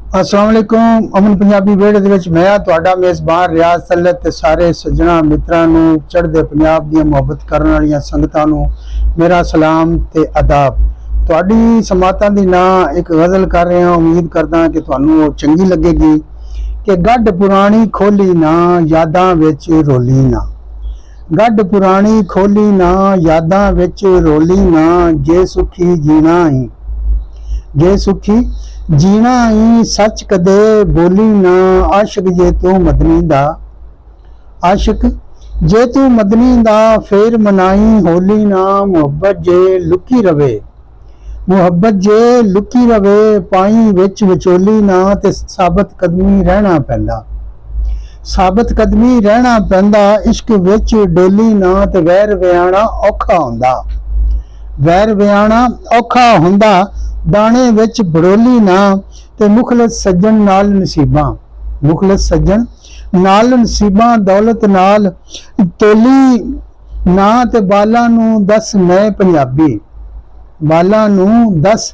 अस्सलाम वालेकुम। अमन पंजाबी वेड़ दे विच मैं तुहाडा मेज़बान रियाज तलत ते सारे सज्जणा मित्रां नूं चढ़दे पंजाब दी मुहब्बत करन वालियां संगतां नूं मेरा सलाम ते आदाब। तुहाडी समातां दी नां एक गज़ल कर रहा, उम्मीद करदा कि तुहानूं ओह चंगी लगेगी कि गड्ड पुरानी खोली ना यादां विच रोली ना, गड्ड पुरानी खोली ना यादां विच रोली ना, जे सुखी जीना ही, जे सुखी जीना ही सच कदे बोली ना, आशिक जे तू मदनी दा, आशिक जे तू मदनी दा फिर मनाई होली ना, मुहब्बत जे लुकी रवे, मुहब्बत जे लुकी रवे, पाई विच विचोली ना, ते साबत कदमी रहना पैंदा, साबत कदमी रहना पैंदा, इश्क विच डोली ना, ते वैर वियाणा औखा हुंदा, वैर वियाणा औखा हुंदा, दाने विच बड़ोली ना, ते मुखलस सज्जन नाल नसीबां, मुखलस सज्जन नाल नसीबां, दौलत नाल तोली ना, ते बालां नूं दस मैं पंजाबी, बालां नूं दस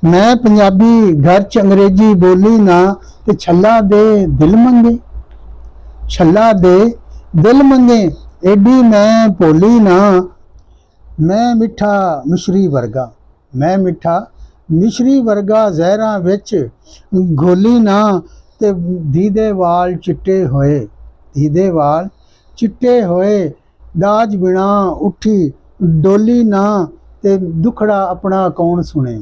मैं पंजाबी, घर च अंग्रेजी बोली ना, ते छल्ला दे दिल मंगे, छल्ला दे दिल मंगे, एडी मैं भोली ना, मैं मिठा मिश्री वर्गा, मैं मिठा मिश्री वर्गा, जहरां विच घोली ना, ते दीदे वाल चिट्टे होए, दीदे वाल चिट्टे होए, दाज बिना उठी डोली ना, ते दुखड़ा अपना कौन सुने,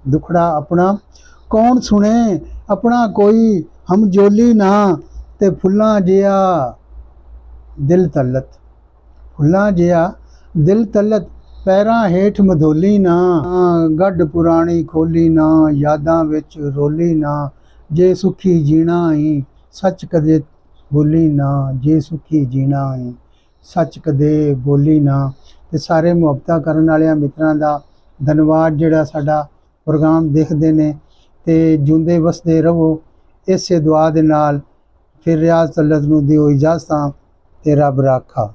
दुखड़ा अपना कौन सुने, अपना कोई हमजोली ना, ते फुल्लां जिहा दिल तलत, फुल्लां जिहा दिल तलत, पैरां हेठ मधोली ना, गड्ड पुरानी खोली ना यादां विच रोली ना, जे सुखी जीना ही सच कदे बोली ना, जे सुखी जीना ही सच कदे बोली ना। ते सारे मुहब्बतां करन वालियां मित्रां दा धन्नवाद जिहड़ा साडा प्रोग्राम देखदे ने, ते जिउंदे वसदे रहो इसे दुआ दे नाल। फिर रियाज तलत नूं दिओ इजाज़तां ते रब राखा।